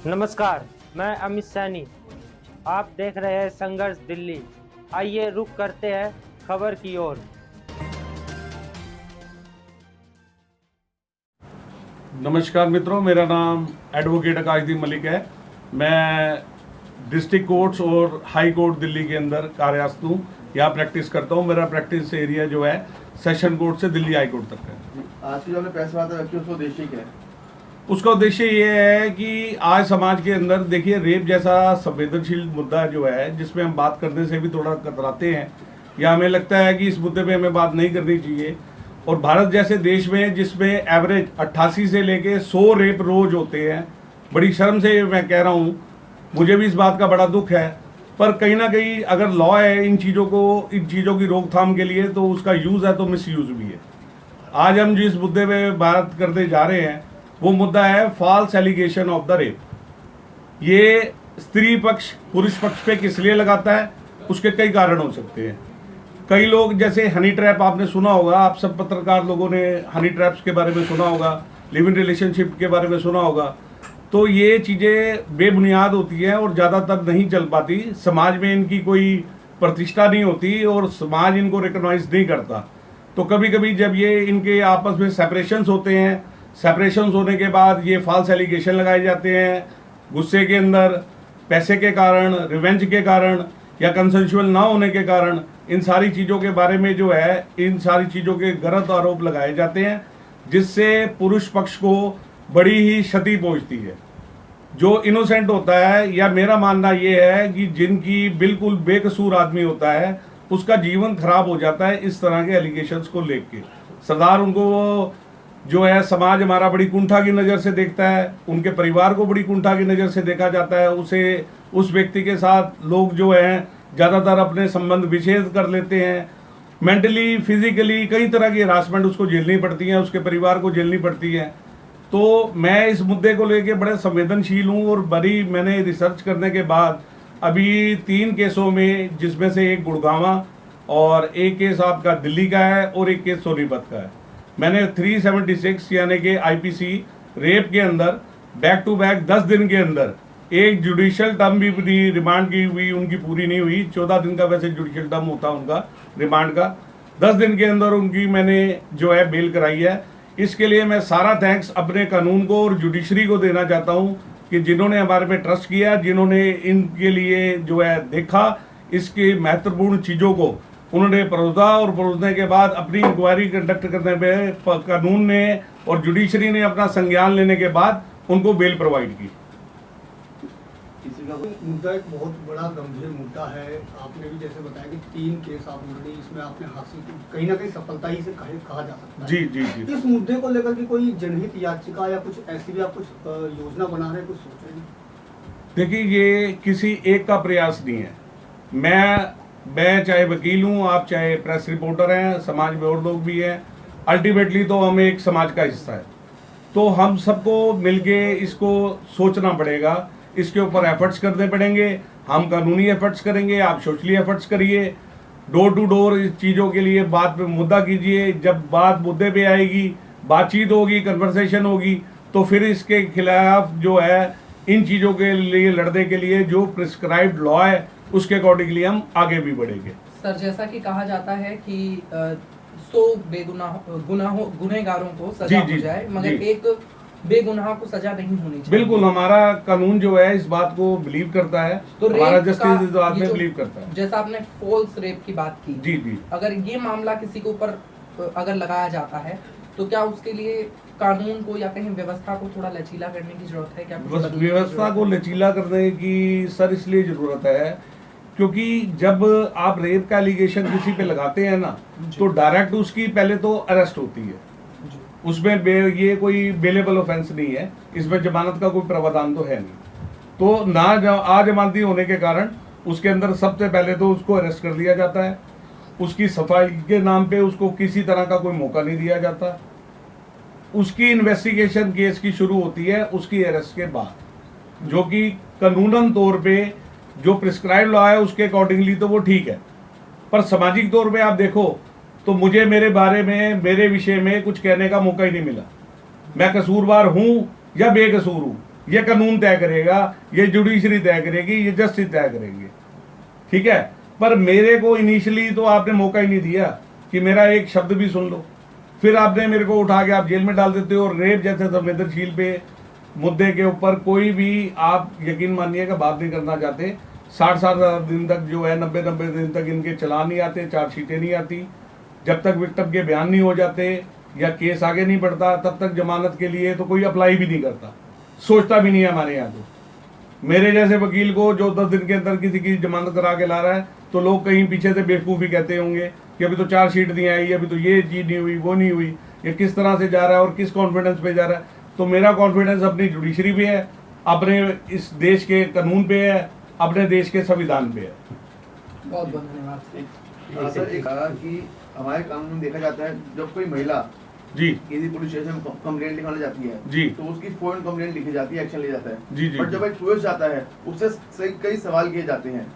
नमस्कार, मैं अमित सैनी। आप देख रहे हैं संघर्ष दिल्ली। आइए रुख करते हैं खबर की ओर। नमस्कार मित्रों, मेरा नाम एडवोकेट आकाशदीप मलिक है। मैं डिस्ट्रिक्ट कोर्ट्स और हाई कोर्ट दिल्ली के अंदर कार्यरत हूँ। यहाँ प्रैक्टिस करता हूँ। मेरा प्रैक्टिस एरिया जो है सेशन कोर्ट से दिल्ली हाई कोर्ट तक है। आज की जो हमने प्रेस वार्ता रखी है उसका उद्देश्य क्या है? उसका उद्देश्य ये है कि आज समाज के अंदर देखिए, रेप जैसा संवेदनशील मुद्दा जो है, जिसमें हम बात करने से भी थोड़ा कतराते हैं या हमें लगता है कि इस मुद्दे पे हमें बात नहीं करनी चाहिए। और भारत जैसे देश में जिसमें एवरेज 88 से लेके 100 रेप रोज होते हैं, बड़ी शर्म से मैं कह रहा हूँ, मुझे भी इस बात का बड़ा दुख है। पर कहीं ना कहीं अगर लॉ है इन चीज़ों की रोकथाम के लिए, तो उसका यूज़ है तो मिस यूज़ भी है। आज हम जिस मुद्दे पे बात करते जा रहे हैं वो मुद्दा है false allegation of the rape. ये स्त्री पक्ष पुरुष पक्ष पे किस लिए लगाता है, उसके कई कारण हो सकते हैं। कई लोग, जैसे हनी ट्रैप आपने सुना होगा, आप सब पत्रकार लोगों ने हनी ट्रैप्स के बारे में सुना होगा, लिव इन रिलेशनशिप के बारे में सुना होगा। तो ये चीज़ें बेबुनियाद होती हैं और ज़्यादातर नहीं चल पाती। समाज में इनकी कोई प्रतिष्ठा नहीं होती और समाज इनको रिकॉग्नाइज नहीं करता। तो कभी कभी जब ये इनके आपस में सेपरेशंस होते हैं, सेपरेशंस होने के बाद ये फॉल्स एलिगेशन लगाए जाते हैं, गुस्से के अंदर, पैसे के कारण, रिवेंज के कारण या कंसेंशुअल ना होने के कारण, इन सारी चीज़ों के बारे में जो है, इन सारी चीज़ों के गलत आरोप लगाए जाते हैं, जिससे पुरुष पक्ष को बड़ी ही क्षति पहुंचती है। जो इनोसेंट होता है, या मेरा मानना ये है कि जिनकी बिल्कुल बेकसूर आदमी होता है, उसका जीवन खराब हो जाता है इस तरह के एलिगेशंस को लेके। सरदार उनको जो है समाज हमारा बड़ी कुंठा की नज़र से देखता है, उनके परिवार को बड़ी कुंठा की नज़र से देखा जाता है। उस व्यक्ति के साथ लोग जो हैं ज़्यादातर अपने संबंध विच्छेद कर लेते हैं। मेंटली, फिजिकली कई तरह की हरासमेंट उसको झेलनी पड़ती है, उसके परिवार को झेलनी पड़ती है। तो मैं इस मुद्दे को लेके बड़े संवेदनशील हूँ और बड़ी मैंने रिसर्च करने के बाद अभी 3 केसों में, जिसमें से एक गुड़गांव और एक केस आपका दिल्ली का है और एक केस सोनीपत का है, मैंने 376 यानी कि आईपीसी रेप के अंदर बैक टू बैक 10 दिन के अंदर, एक जुडिशियल टर्म भी रिमांड की हुई उनकी पूरी नहीं हुई, 14 दिन का वैसे जुडिशियल टर्म होता उनका रिमांड का, 10 दिन के अंदर उनकी मैंने जो है बेल कराई है। इसके लिए मैं सारा थैंक्स अपने कानून को और जुडिशरी को देना चाहता हूं कि जिन्होंने हमारे पे ट्रस्ट किया, जिन्होंने इनके लिए जो है देखा, इसकी महत्वपूर्ण चीज़ों को उन्होंने परोसा और परोसने के बाद अपनी इंक्वायरी कंडक्ट करने में कानून ने और जुडिशरी ने अपना संज्ञान लेने के बाद उनको बेल प्रोवाइड की। किसी का मुद्दा एक बहुत बड़ा गंभीर मुद्दा है। आपने भी जैसे बताया कि 3 केस आप ऑलरेडी इसमें आपने हासिल की, कहीं ना कहीं सफलता ही से कहा जा सकता है। जी जी जी। इस मुद्दे को लेकर के कोई जनहित याचिका या कुछ ऐसी भी आप कुछ योजना बना रहे हैं, कुछ सोच रहे हैं? देखिए, ये किसी एक का प्रयास नहीं है। मैं चाहे वकील हूँ, आप चाहे प्रेस रिपोर्टर हैं, समाज में और लोग भी हैं, अल्टीमेटली तो हम एक समाज का हिस्सा है। तो हम सबको मिलके इसको सोचना पड़ेगा, इसके ऊपर एफर्ट्स करने पड़ेंगे। हम कानूनी एफर्ट्स करेंगे, आप सोशली एफर्ट्स करिए, डोर टू डोर इस चीज़ों के लिए बात पे मुद्दा कीजिए। जब बात मुद्दे पे आएगी, बातचीत होगी, कन्वर्सेशन होगी, तो फिर इसके खिलाफ जो है, इन चीज़ों के लिए लड़ने के लिए जो प्रिस्क्राइब्ड लॉ है उसके अकॉर्डिंगली हम आगे भी बढ़ेंगे। सर, जैसा कि कहा जाता है कि 100 गुनहगारों को सजा हो जाए, मगर एक बेगुनाह को सजा नहीं होनी चाहिए। बिल्कुल, हमारा कानून जो है इस बात को बिलीव करता है, तो हमारा जस्टिस इस बात में बिलीव करता है। जैसा आपने फॉल्स रेप की बात की, जी जी, अगर ये मामला किसी के ऊपर अगर लगाया जाता है, तो क्या उसके लिए कानून को या कहीं व्यवस्था को थोड़ा लचीला करने की जरूरत है? क्या व्यवस्था को लचीला करने की सर इसलिए जरूरत है क्योंकि जब आप रेप का एलिगेशन किसी पे लगाते हैं ना, तो डायरेक्ट उसकी पहले तो अरेस्ट होती है। उसमें ये कोई बेलेबल ऑफेंस नहीं है, इसमें जमानत का कोई प्रावधान तो है नहीं। तो ना आजमानती होने के कारण उसके अंदर सबसे पहले तो उसको अरेस्ट कर लिया जाता है। उसकी सफाई के नाम पे उसको किसी तरह का कोई मौका नहीं दिया जाता। उसकी इन्वेस्टिगेशन केस की शुरू होती है उसकी अरेस्ट के बाद, जो कि कानूनन तौर पे जो प्रिस्क्राइब लॉ है उसके अकॉर्डिंगली तो वो ठीक है। पर सामाजिक तौर पे आप देखो तो मुझे मेरे बारे में, मेरे विषय में कुछ कहने का मौका ही नहीं मिला। मैं कसूरवार हूँ या बेकसूर हूँ, ये कानून तय करेगा, ये जुडिशरी तय करेगी, ये जस्टिस तय करेंगे, ठीक है। पर मेरे को इनिशियली तो आपने मौका ही नहीं दिया कि मेरा एक शब्द भी सुन लो। फिर आपने मेरे को उठा के आप जेल में डाल देते हो। और रेप जैसे संवेदनशील पे मुद्दे के ऊपर कोई भी आप यकीन मानिएगा बात नहीं करना चाहते। 60 दिन तक जो है 90 दिन तक इनके चलान नहीं आते, चार्जशीटें नहीं आती। जब तक विक्टिम के बयान नहीं हो जाते या केस आगे नहीं बढ़ता तब तक जमानत के लिए तो कोई अप्लाई भी नहीं करता, सोचता भी नहीं है हमारे यहाँ। तो मेरे जैसे वकील को जो 10 दिन के अंदर किसी की जमानत करा के ला रहा है तो लोग कहीं पीछे से बेवकूफ़ी कहते होंगे कि अभी तो चार्जशीट नहीं आई, अभी तो ये चीज़ नहीं हुई, वो नहीं हुई। ये किस तरह से जा रहा है और किस कॉन्फिडेंस पे जा रहा है। तो मेरा कॉन्फिडेंस अपनी जुडिशरी पे है, अपने इस देश के कानून पे है, अपने देश के संविधान पे है। बहुत बहुत धन्यवाद। सर एक कहा कि हमारे कानून में देखा जाता है जब कोई महिला जी किसी पुलिस स्टेशन में कंप्लेंट लिखाने जाती है जी तो उसकी फौरन कंप्लेंट लिखी जाती है, एक्शन लिया जाता है। जी जी बट जब एक पुलिस जाता है उससे कई सवाल किए जाते हैं,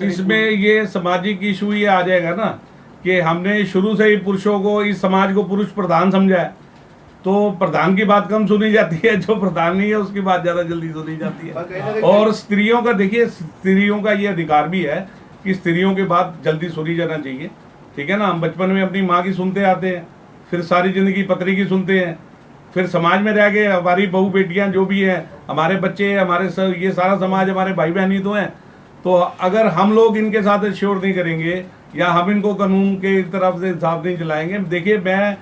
इसमें ये सामाजिक इशू ये आ जाएगा ना कि हमने शुरू से ही पुरुषों को, इस समाज को पुरुष प्रधान समझा है, तो प्रधान की बात कम सुनी जाती है, जो प्रधान नहीं है उसकी बात ज्यादा जल्दी सुनी जाती है। और स्त्रियों का देखिए, स्त्रियों का ये अधिकार भी है कि स्त्रियों की बात जल्दी सुनी जाना चाहिए, ठीक है ना। हम बचपन में अपनी माँ की सुनते आते हैं, फिर सारी जिंदगी पत्नी की सुनते हैं, फिर समाज में रह के हमारी बहू बेटियां जो भी हैं, हमारे बच्चे, हमारे सब, ये सारा समाज हमारे भाई बहन ही तो हैं। तो अगर हम लोग इनके साथ श्योर नहीं करेंगे या हम इनको कानून के तरफ से इंसाफ नहीं दिलाएंगे, देखिए मैं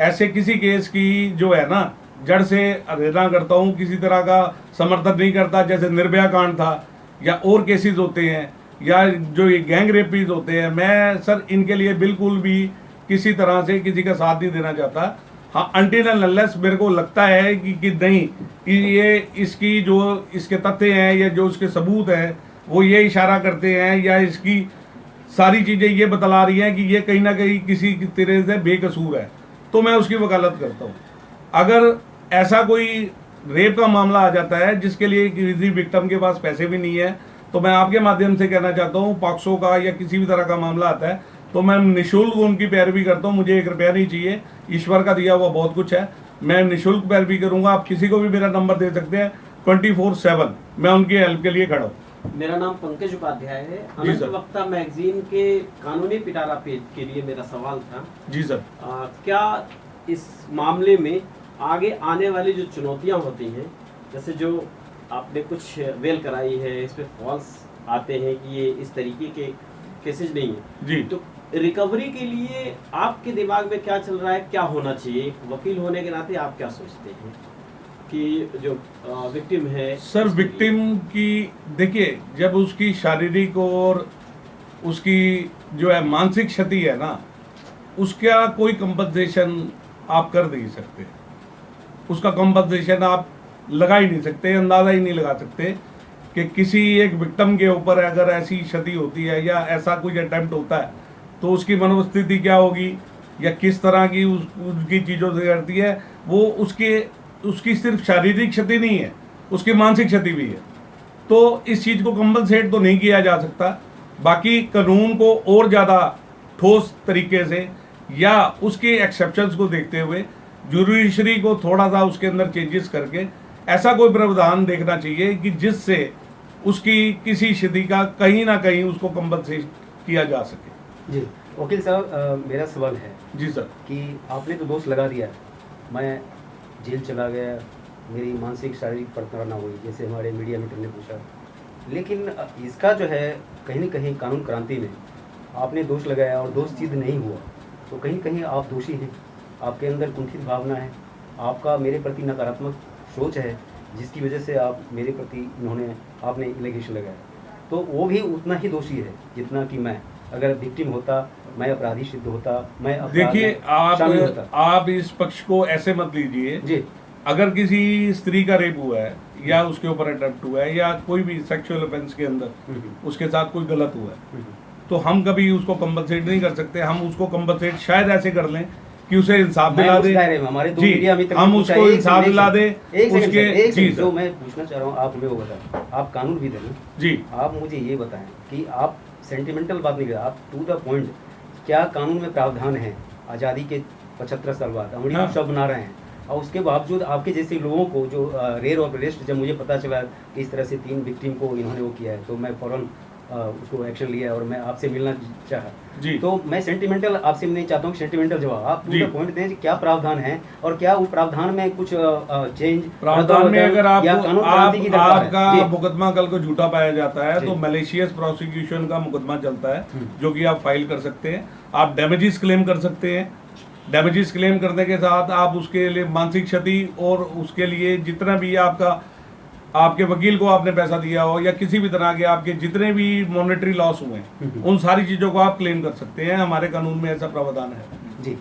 ऐसे किसी केस की जो है ना जड़ से अवहेलना करता हूँ, किसी तरह का समर्थन नहीं करता। जैसे निर्भया कांड था या और केसेस होते हैं या जो ये गैंग रेपीज होते हैं, मैं सर इनके लिए बिल्कुल भी किसी तरह से किसी का साथ नहीं देना चाहता। हाँ, अनटिल एंड अनलेस मेरे को लगता है कि नहीं, ये इसकी जो इसके तथ्य हैं या जो उसके सबूत हैं वो ये इशारा करते हैं या इसकी सारी चीज़ें ये बतला रही हैं कि ये कहीं ना कहीं किसी तरह से बेकसूर है, तो मैं उसकी वकालत करता हूँ। अगर ऐसा कोई रेप का मामला आ जाता है जिसके लिए किसी विक्टिम के पास पैसे भी नहीं है, तो मैं आपके माध्यम से कहना चाहता हूँ, पॉक्सो का या किसी भी तरह का मामला आता है तो मैं निःशुल्क उनकी पैरवी करता हूँ। मुझे 1 रुपया नहीं चाहिए, ईश्वर का दिया हुआ बहुत कुछ है, मैं निःशुल्क पैरवी करूँगा। आप किसी को भी मेरा नंबर दे सकते हैं 24/7, मैं उनकी हेल्प के लिए खड़ा हूँ। मेरा नाम पंकज उपाध्याय है। अनंत वक्ता मैगजीन के कानूनी पिटारा पेज के लिए मेरा सवाल था। जी सर। क्या इस मामले में आगे आने वाली जो चुनौतियां होती हैं, जैसे जो आपने कुछ वेल कराई है, इस पे फॉल्स आते हैं कि ये इस तरीके के केसेज नहीं है जी, तो रिकवरी के लिए आपके दिमाग में क्या चल रहा है, क्या होना चाहिए? एक वकील होने के नाते आप क्या सोचते हैं कि जो विक्टिम है? सर विक्टिम की देखिए, जब उसकी शारीरिक और उसकी जो है मानसिक क्षति है ना, उसका कोई कंपनसेशन आप कर नहीं सकते, उसका कंपनसेशन आप लगा ही नहीं सकते, अंदाजा ही नहीं लगा सकते कि किसी एक विक्टिम के ऊपर अगर ऐसी क्षति होती है या ऐसा कुछ अटेम्प्ट होता है तो उसकी मनोस्थिति क्या होगी या किस तरह की उसकी चीज़ों से करती है। वो उसकी सिर्फ शारीरिक क्षति नहीं है, उसकी मानसिक क्षति भी है। तो इस चीज़ को कंपनसेट तो नहीं किया जा सकता। बाकी कानून को और ज़्यादा ठोस तरीके से या उसके एक्सेप्शंस को देखते हुए जुडिशरी को थोड़ा सा उसके अंदर चेंजेस करके ऐसा कोई प्रावधान देखना चाहिए कि जिससे उसकी किसी क्षति का कहीं ना कहीं उसको कंपनसेट किया जा सके। जी वकील साहब, मेरा सवाल है जी सर कि आपने तो दोष लगा दिया, मैं जेल चला गया, मेरी मानसिक शारीरिक प्रताड़ना हुई, जैसे हमारे मीडिया मित्र ने पूछा, लेकिन इसका जो है कहीं न कहीं कानून क्रांति में आपने दोष लगाया और दोष सिद्ध नहीं हुआ, तो कहीं कहीं आप दोषी हैं, आपके अंदर कुंठित भावना है, आपका मेरे प्रति नकारात्मक सोच है, जिसकी वजह से आप मेरे प्रति आपने एलिगेशन लगाया, तो वो भी उतना ही दोषी है जितना कि मैं। अगर विक्टिम होता, मैं अपराधी सिद्ध होता, मैं देखिए आप इस पक्ष को ऐसे मत लीजिए जी। अगर किसी स्त्री का रेप हुआ है या उसके ऊपर अटेम्प्ट हुआ है या कोई भी सेक्सुअल ऑफेंस के अंदर उसके साथ कोई गलत हुआ है, तो हम कभी उसको कंपनसेट नहीं कर सकते। हम उसको कंपनसेट शायद ऐसे कर लें कि उसे इंसाफ दिला दे, हमारे दो मीडिया मित्र हम उसको इंसाफ दिला दे। उसके जी जो मैं पूछना चाह रहा हूँ, आप हमें वो बताएं, आप कानून भी देना जी, आप मुझे ये बताएं कि आप सेंटिमेंटल बात नहीं कर, आप टू द पॉइंट, क्या कानून में प्रावधान है आज़ादी के 75 साल बाद अमरीका शब्द बना रहे हैं, और उसके बावजूद आपके जैसे लोगों को जो रेयर ऑफ अरेस्ट, जब मुझे पता चला कि इस तरह से 3 विक्टिम को इन्होंने वो किया है, तो मैं फ़ौरन उसको एक्शन लिया और मैं आपसे मिलना चाहा जी। तो मैं सेंटिमेंटल आपसे मिलना चाहता हूँ, सेंटिमेंटल जवाब आप जी। पूरा पॉइंट दें कि क्या प्रावधान है और क्या वो प्रावधान में कुछ चेंज प्रावधान में अगर आपका जी। मुकदमा कल को झूठा पाया जाता है जी। तो मैलिशियस प्रोसिक्यूशन का मुकदमा चलता है जो कि आप फाइल कर सकते हैं। आप डैमेजेस क्लेम कर सकते हैं। डैमेजेस क्लेम करने के साथ आप उसके लिए मानसिक क्षति और उसके लिए जितना भी आपके वकील को आपने पैसा दिया हो या किसी भी तरह के आपके जितने भी मॉनेटरी लॉस हुए हैं उन सारी चीजों को आप क्लेम कर सकते हैं। हमारे कानून में ऐसा प्रावधान है जी।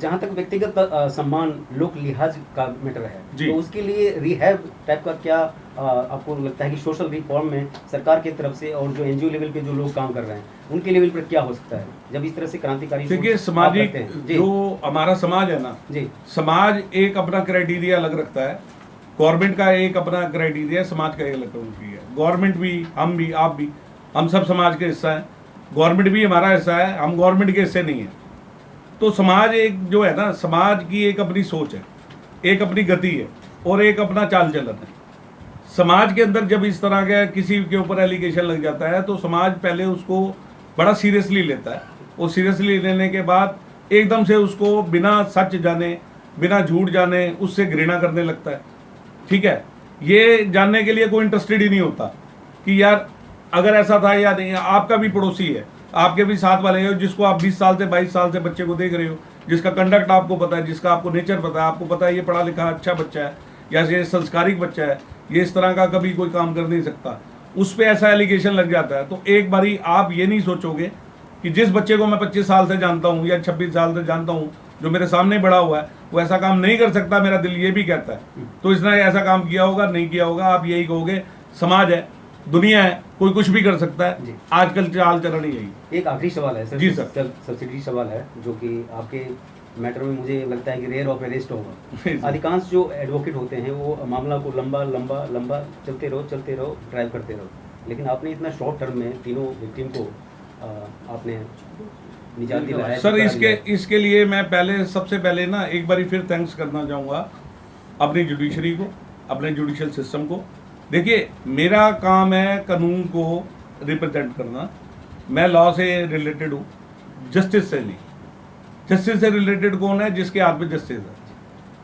जहाँ तक व्यक्तिगत सम्मान लोक लिहाज का मैटर है जी। तो उसके लिए रिहैब टाइप का क्या आपको लगता है कि सोशल रिफॉर्म में सरकार की तरफ से और जो एनजीओ लेवल पे जो लोग काम कर रहे हैं उनके लेवल पर क्या हो सकता है जब इस तरह से क्रांतिकारी देखिए सामाजिक जो हमारा समाज है ना जी, समाज एक अपना क्राइटेरिया अलग रखता है। गवर्नमेंट का एक अपना क्राइटेरिया है, समाज का एक अलग क्राइटेरिया है। गवर्नमेंट भी, हम भी, आप भी, हम सब समाज का हिस्सा है। गवर्नमेंट भी हमारा हिस्सा है, हम गवर्नमेंट के हिस्से नहीं है। तो समाज एक जो है ना, समाज की एक अपनी सोच है, एक अपनी गति है और एक अपना चाल चलन है। समाज के अंदर जब इस तरह का किसी के ऊपर एलिगेशन लग जाता है तो समाज पहले उसको बड़ा सीरियसली लेता है और सीरियसली लेने के बाद एकदम से उसको बिना सच जाने, बिना झूठ जाने उससे घृणा करने लगता है। ठीक है, ये जानने के लिए कोई इंटरेस्टेड ही नहीं होता कि यार अगर ऐसा था या नहीं। आपका भी पड़ोसी है, आपके भी साथ वाले हो, जिसको आप 20 साल से 22 साल से बच्चे को देख रहे हो, जिसका कंडक्ट आपको पता है, जिसका आपको नेचर पता है, आपको पता है ये पढ़ा लिखा अच्छा बच्चा है या ये संस्कारिक बच्चा है, ये इस तरह का कभी कोई काम कर नहीं सकता, उस पर ऐसा एलिगेशन लग जाता है। तो एक बारी आप ये नहीं सोचोगे कि जिस बच्चे को मैं 25 साल से जानता हूँ या 26 साल से जानता हूँ, जो मेरे सामने बड़ा हुआ है, वो ऐसा काम नहीं कर सकता, मेरा दिल ये भी कहता है, तो इसने ऐसा काम किया होगा, नहीं किया होगा। आप यही कहोगे समाज है, दुनिया है, कोई कुछ भी कर सकता है। आजकल चाल चलन यही। एक आखिरी सवाल है सर जी सर, सब्सिडी सवाल है जो कि आपके मैटर में मुझे लगता है कि रेयर ऑफ अरेस्ट होगा। अधिकांश जो एडवोकेट होते हैं वो मामला को लंबा लंबा लंबा चलते रहो, ड्राइव करते रहो, लेकिन आपने इतना शॉर्ट टर्म में तीनों विक्टिम को आपने निजात दिलाया। सर इसके लिए मैं सबसे पहले ना एक बारी फिर थैंक्स करना चाहूँगा अपनी जुडिशरी को, अपने जुडिशियल सिस्टम को। देखिए मेरा काम है कानून को रिप्रेजेंट करना, मैं लॉ से रिलेटेड हूँ, जस्टिस से नहीं। जस्टिस से रिलेटेड कौन है? जिसके हाथ में जस्टिस है।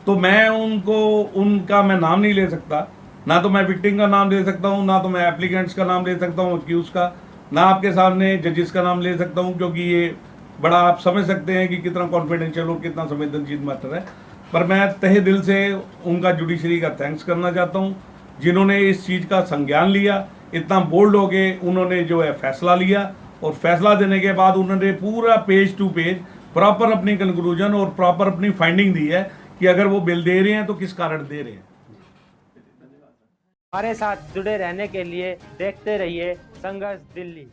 तो मैं उनका मैं नाम नहीं ले सकता, ना तो मैं विक्टिम का नाम ले सकता हूँ, ना तो मैं एप्लीकेंट्स का नाम ले सकता हूँ, अक्यूज का, ना आपके सामने जजेस का नाम ले सकता हूँ, क्योंकि ये बड़ा आप समझ सकते हैं कि कितना कॉन्फिडेंशियल और कितना संवेदनशील मैटर है। पर मैं तहे दिल से उनका जुडिशरी का थैंक्स करना चाहता हूँ जिन्होंने इस चीज़ का संज्ञान लिया, इतना बोल्ड हो गए उन्होंने जो है फैसला लिया, और फैसला देने के बाद उन्होंने पूरा पेज टू पेज प्रॉपर अपनी कंक्लूजन और प्रॉपर अपनी फाइंडिंग दी है कि अगर वो बिल दे रहे हैं तो किस कारण दे रहे हैं। हमारे साथ जुड़े रहने के लिए देखते रहिए संघर्ष दिल्ली।